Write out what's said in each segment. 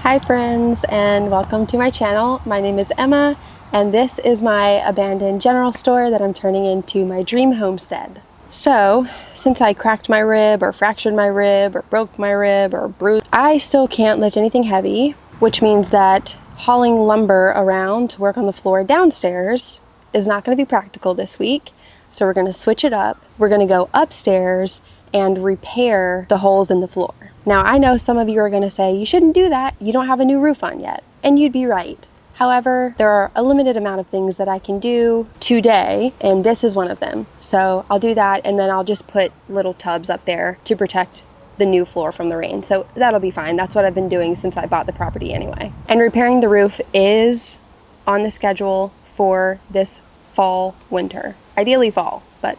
Hi friends, and welcome to my channel. My name is Emma, and this is my abandoned general store that I'm turning into my dream homestead. So, since I cracked my rib or fractured my rib or broke my rib or bruised, I still can't lift anything heavy, which means that hauling lumber around to work on the floor downstairs is not going to be practical this week. So we're going to switch it up. We're going to go upstairs and repair the holes in the floor. Now, I know some of you are going to say, you shouldn't do that. You don't have a new roof on yet. And you'd be right. However, there are a limited amount of things that I can do today, and this is one of them. So I'll do that, and then I'll just put little tubs up there to protect the new floor from the rain. So that'll be fine. That's what I've been doing since I bought the property anyway. And repairing the roof is on the schedule for this fall, winter. Ideally fall, but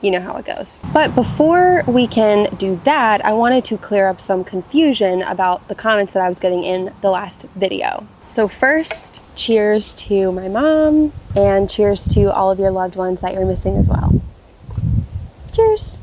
you know how it goes. But before we can do that, I wanted to clear up some confusion about the comments that I was getting in the last video. So first, cheers to my mom, and cheers to all of your loved ones that you're missing as well. Cheers.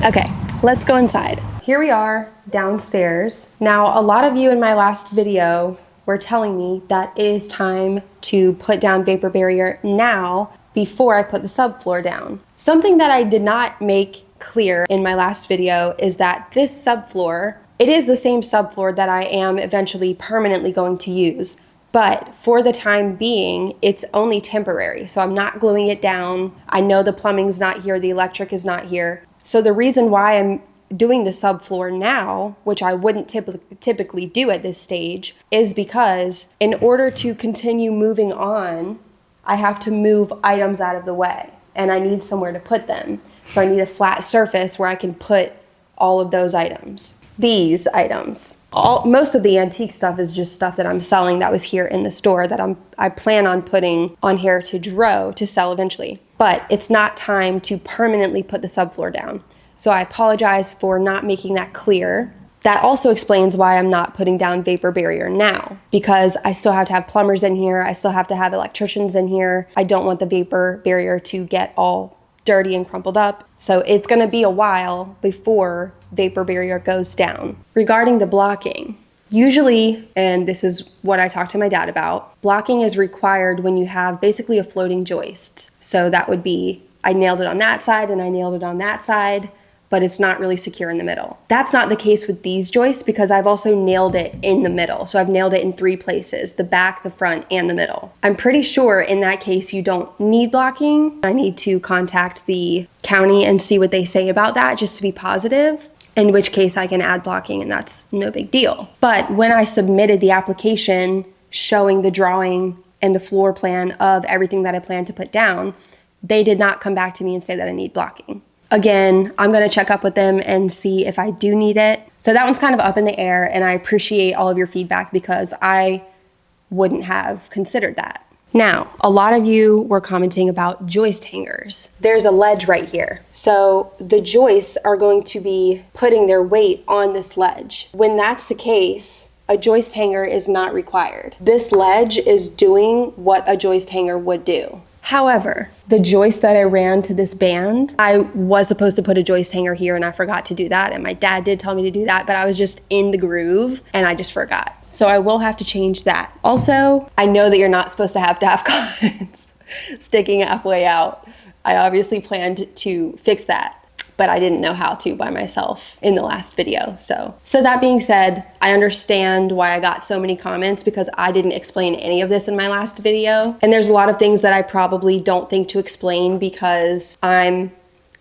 Okay, let's go inside. Here we are downstairs. Now, a lot of you in my last video were telling me that it is time to put down vapor barrier now before I put the subfloor down. Something that I did not make clear in my last video is that this subfloor, it is the same subfloor that I am eventually permanently going to use. But for the time being, it's only temporary. So I'm not gluing it down. I know the plumbing's not here, the electric is not here. So the reason why I'm doing the subfloor now, which I wouldn't typically do at this stage, is because in order to continue moving on, I have to move items out of the way, and I need somewhere to put them. So I need a flat surface where I can put all of those items. These items. Most of the antique stuff is just stuff that I'm selling that was here in the store that I plan on putting on Heritage Row to sell eventually. But it's not time to permanently put the subfloor down. So I apologize for not making that clear. That also explains why I'm not putting down vapor barrier now, because I still have to have plumbers in here. I still have to have electricians in here. I don't want the vapor barrier to get all dirty and crumpled up. So it's going to be a while before vapor barrier goes down. Regarding the blocking, usually, and this is what I talked to my dad about, blocking is required when you have basically a floating joist. So that would be, I nailed it on that side and I nailed it on that side, but it's not really secure in the middle. That's not the case with these joists because I've also nailed it in the middle. So I've nailed it in 3 places, the back, the front, and the middle. I'm pretty sure in that case you don't need blocking. I need to contact the county and see what they say about that just to be positive, in which case I can add blocking and that's no big deal. But when I submitted the application showing the drawing and the floor plan of everything that I plan to put down, they did not come back to me and say that I need blocking. Again, I'm going to check up with them and see if I do need it. So that one's kind of up in the air, and I appreciate all of your feedback because I wouldn't have considered that. Now, a lot of you were commenting about joist hangers. There's a ledge right here. So the joists are going to be putting their weight on this ledge. When that's the case, a joist hanger is not required. This ledge is doing what a joist hanger would do. However, the joist that I ran to this band, I was supposed to put a joist hanger here and I forgot to do that. And my dad did tell me to do that, but I was just in the groove and I just forgot. So I will have to change that. Also, I know that you're not supposed to have comments sticking halfway out. I obviously planned to fix that, but I didn't know how to by myself in the last video. So that being said, I understand why I got so many comments because I didn't explain any of this in my last video. And there's a lot of things that I probably don't think to explain because I'm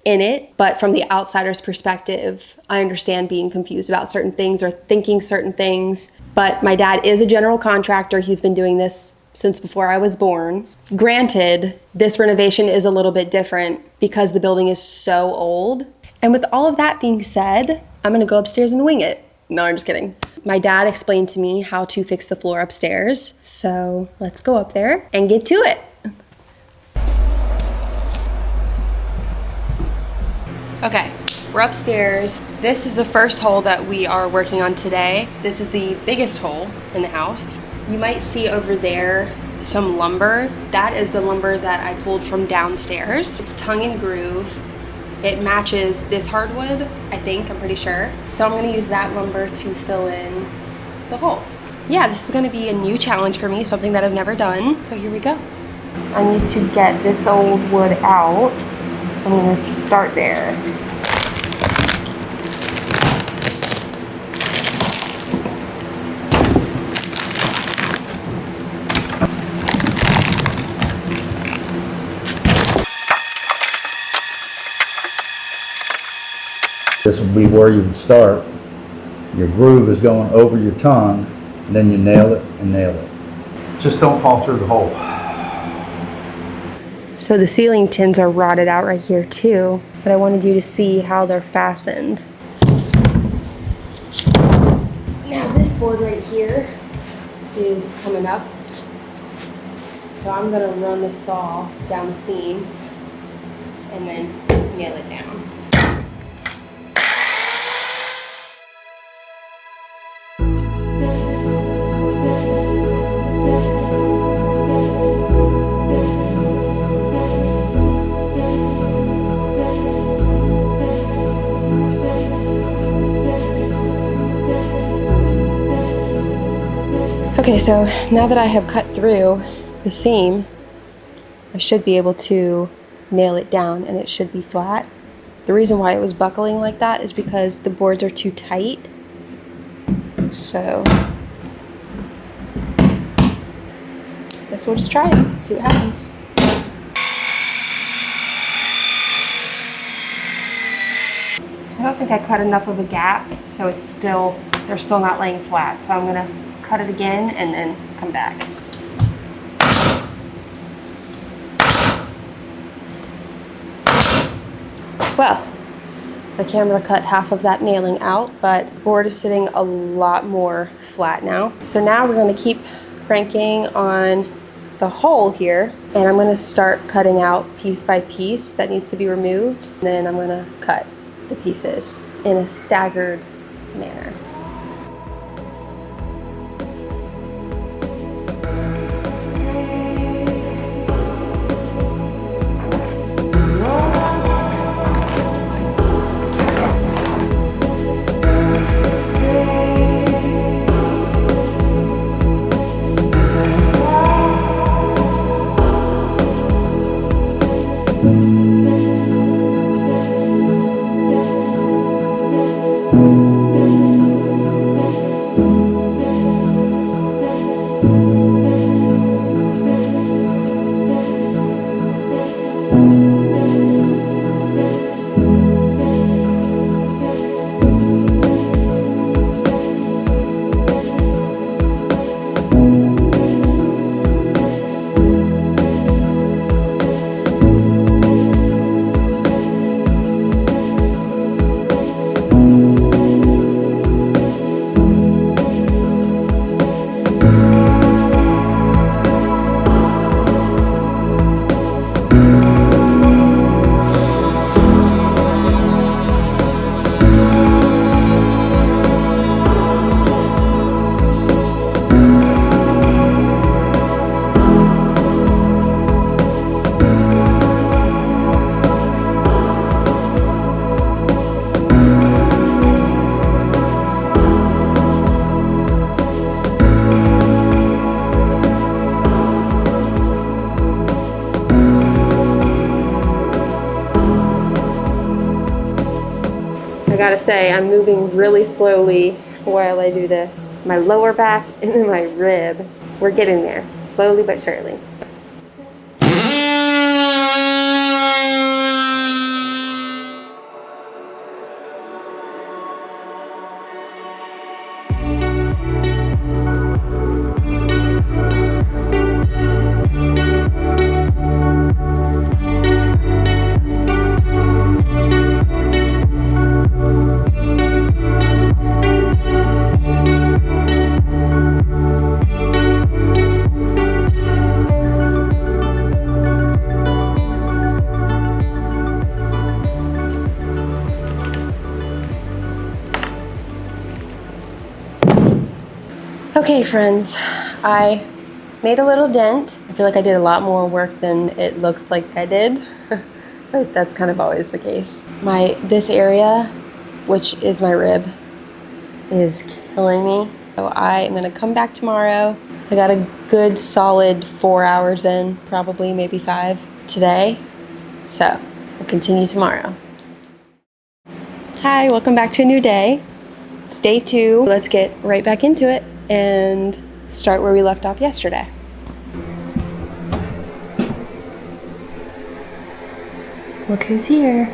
in it. But from the outsider's perspective, I understand being confused about certain things or thinking certain things. But my dad is a general contractor. He's been doing this since before I was born. Granted, this renovation is a little bit different because the building is so old. And with all of that being said, I'm gonna go upstairs and wing it. No, I'm just kidding. My dad explained to me how to fix the floor upstairs. So let's go up there and get to it. Okay, we're upstairs. This is the first hole that we are working on today. This is the biggest hole in the house. You might see over there some lumber. That is the lumber that I pulled from downstairs. It's tongue and groove. It matches this hardwood, I think, I'm pretty sure. So I'm gonna use that lumber to fill in the hole. Yeah, this is gonna be a new challenge for me, something that I've never done. So here we go. I need to get this old wood out. So I'm gonna start there. This will be where you would start. Your groove is going over your tongue, and then you nail it and nail it. Just don't fall through the hole. So the ceiling tins are rotted out right here too, but I wanted you to see how they're fastened. Now this board right here is coming up. So I'm gonna run the saw down the seam and then nail it down. Okay, so now that I have cut through the seam, I should be able to nail it down and it should be flat. The reason why it was buckling like that is because the boards are too tight. So I guess we'll just try it, see what happens. I don't think I cut enough of a gap, so it's still, they're still not laying flat. So I'm gonna cut it again and then come back. Well, the camera cut half of that nailing out, but the board is sitting a lot more flat now. So now we're gonna keep cranking on the hole here, and I'm gonna start cutting out piece by piece that needs to be removed. And then I'm gonna cut the pieces in a staggered manner. I gotta say, I'm moving really slowly while I do this. My lower back and then my rib. We're getting there, slowly but surely. Okay, friends, I made a little dent. I feel like I did a lot more work than it looks like I did. but that's kind of always the case. This area, which is my rib, is killing me. So I am gonna come back tomorrow. I got a good solid 4 hours in, probably maybe 5 today. So we'll continue tomorrow. Hi, welcome back to a new day. It's day 2. Let's get right back into it and start where we left off yesterday. Look who's here.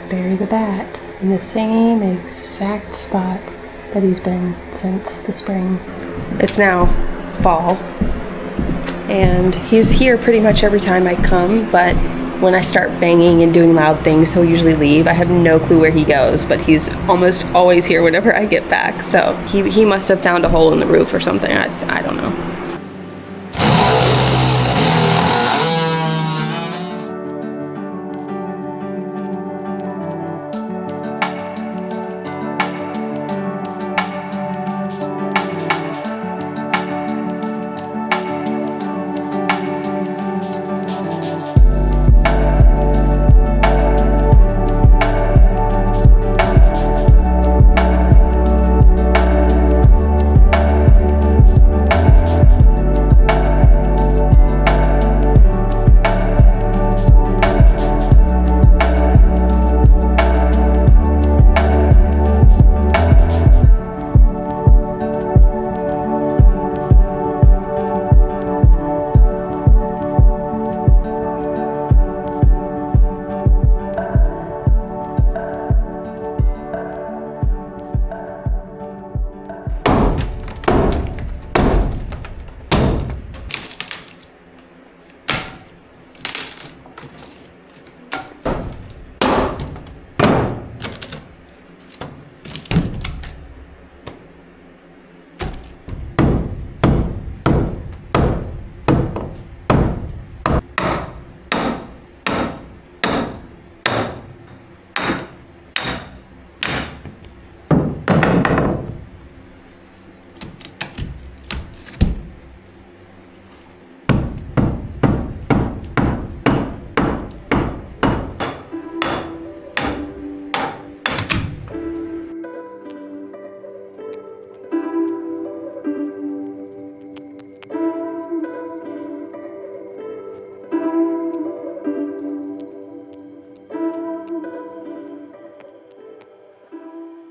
Barry the Bat, in the same exact spot that he's been since the spring. It's now fall, and he's here pretty much every time I come, but when I start banging and doing loud things, he'll usually leave. I have no clue where he goes, but he's almost always here whenever I get back. So he must have found a hole in the roof or something. I don't know.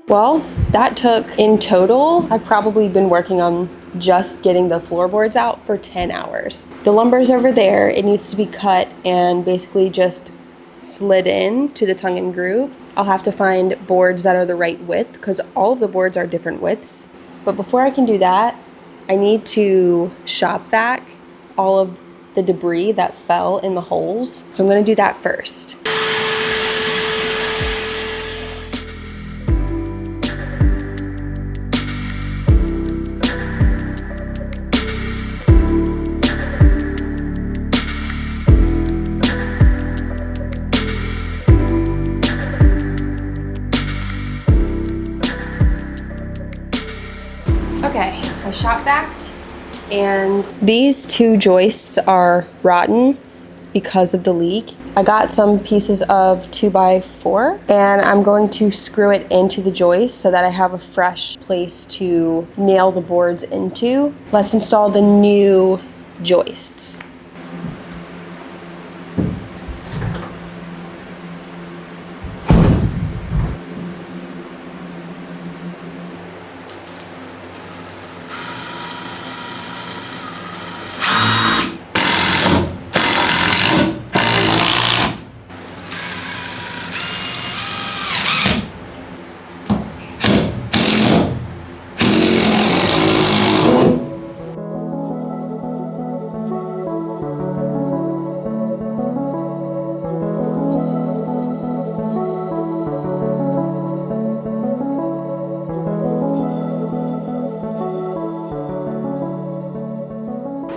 Well, that took, in total, I've probably been working on just getting the floorboards out for 10 hours. The lumber's over there. It needs to be cut and basically just slid in to the tongue and groove. I'll have to find boards that are the right width because all of the boards are different widths. But before I can do that, I need to shop vac all of the debris that fell in the holes. So I'm gonna do that first. Okay, I shop vacked, and these 2 joists are rotten because of the leak. I got some pieces of 2x4 and I'm going to screw it into the joist so that I have a fresh place to nail the boards into. Let's install the new joists.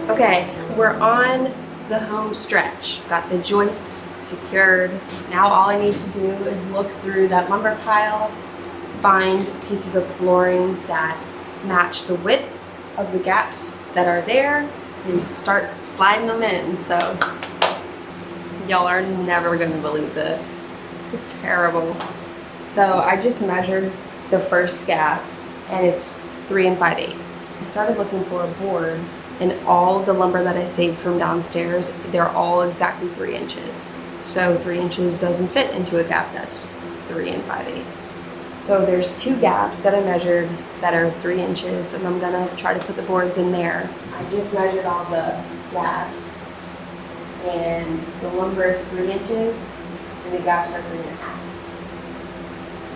Okay, we're on the home stretch. Got the joists secured. Now all I need to do is look through that lumber pile, find pieces of flooring that match the widths of the gaps that are there, and start sliding them in. So Y'all are never gonna believe this. It's terrible. So I just measured the first gap and it's 3 5/8. I started looking for a board and all of the lumber that I saved from downstairs, they're all exactly 3 inches. So 3 inches doesn't fit into a gap that's 3 5/8. So there's 2 gaps that I measured that are 3 inches and I'm gonna try to put the boards in there. I just measured all the gaps and the lumber is 3 inches and the gaps are 3 1/2.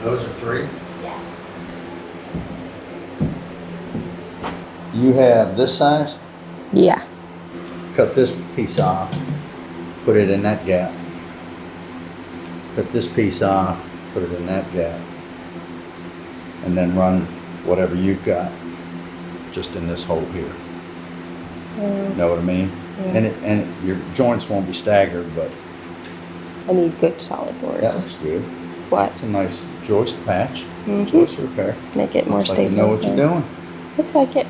Those are 3? Yeah. You have this size? Yeah. Cut this piece off, put it in that gap. Cut this piece off, put it in that gap. And then run whatever you've got just in this hole here. Know what I mean? Yeah. And your joints won't be staggered, but I need good solid boards. that looks good. What? It's a nice joist patch, Mhm. joist repair. Make it more Looks like stable. you know what you're doing. Looks like it.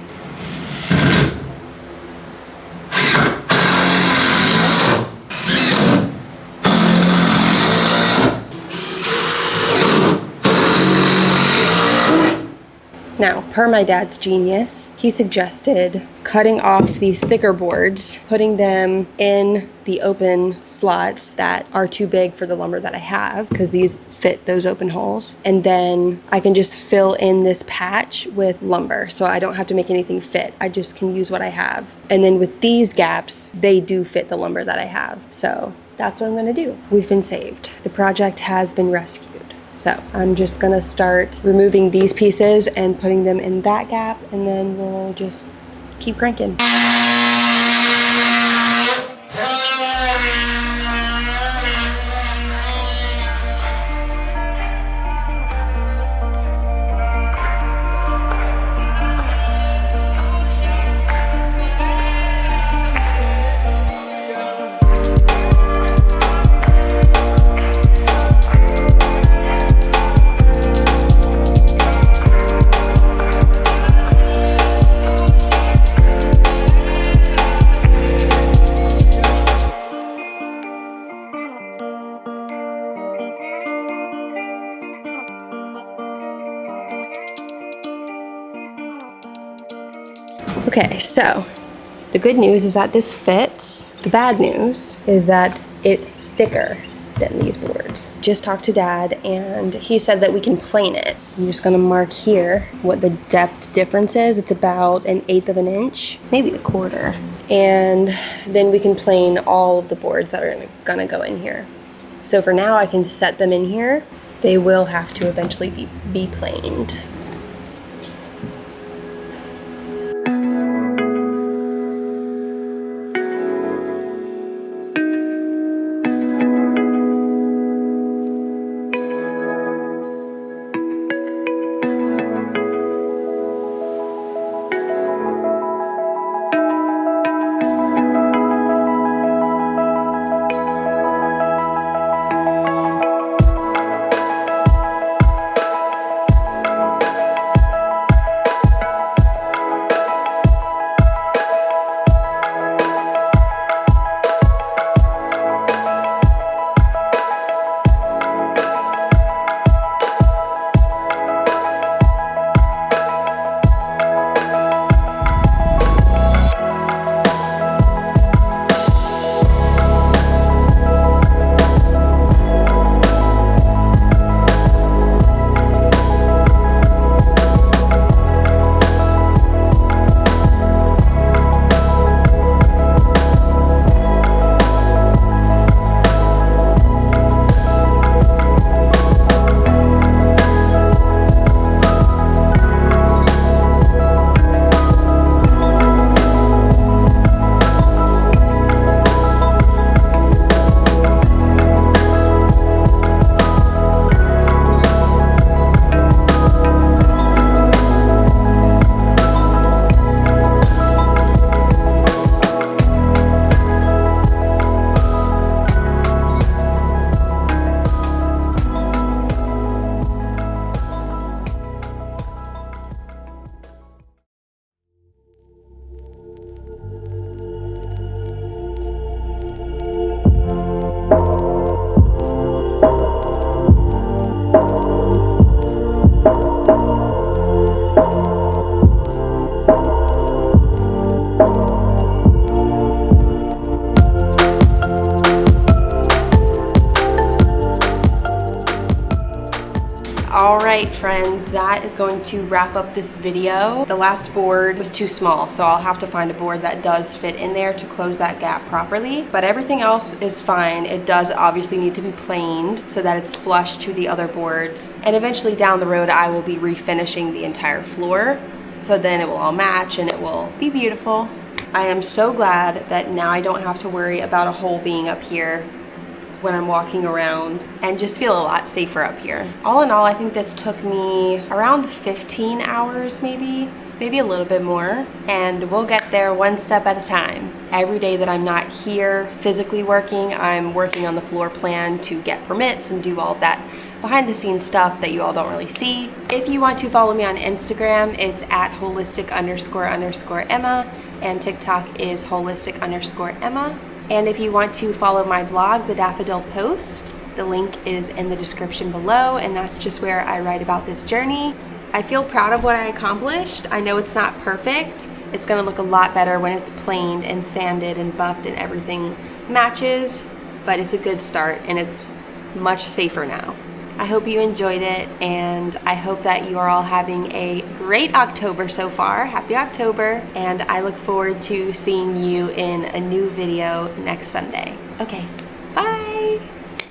Now, per my dad's genius, he suggested cutting off these thicker boards, putting them in the open slots that are too big for the lumber that I have, because these fit those open holes. And then I can just fill in this patch with lumber, so I don't have to make anything fit. I just can use what I have. And then with these gaps, they do fit the lumber that I have. So that's what I'm gonna do. We've been saved. The project has been rescued. So I'm just gonna start removing these pieces and putting them in that gap, and then we'll just keep cranking. Okay, so the good news is that this fits. The bad news is that it's thicker than these boards. Just talked to Dad and he said that we can plane it. I'm just gonna mark here what the depth difference is. It's about 1/8 of an inch, maybe 1/4. And then we can plane all of the boards that are gonna go in here. So for now I can set them in here. They will have to eventually be planed. All right, friends, that is going to wrap up this video. The last board was too small, so I'll have to find a board that does fit in there to close that gap properly. But everything else is fine. It does obviously need to be planed so that it's flush to the other boards. And eventually down the road, I will be refinishing the entire floor. So then it will all match and it will be beautiful. I am so glad that now I don't have to worry about a hole being up here when I'm walking around, and just feel a lot safer up here. All in all, I think this took me around 15 hours maybe a little bit more, and we'll get there one step at a time. Every day that I'm not here physically working, I'm working on the floor plan to get permits and do all that behind the scenes stuff that you all don't really see. If you want to follow me on Instagram, it's at holistic__Emma, and TikTok is holistic_Emma. And if you want to follow my blog, The Daffodil Post, the link is in the description below, and that's just where I write about this journey. I feel proud of what I accomplished. I know it's not perfect. It's gonna look a lot better when it's planed and sanded and buffed and everything matches, but it's a good start and it's much safer now. I hope you enjoyed it, and I hope that you are all having a great October so far. Happy October, and I look forward to seeing you in a new video next Sunday. Okay, bye.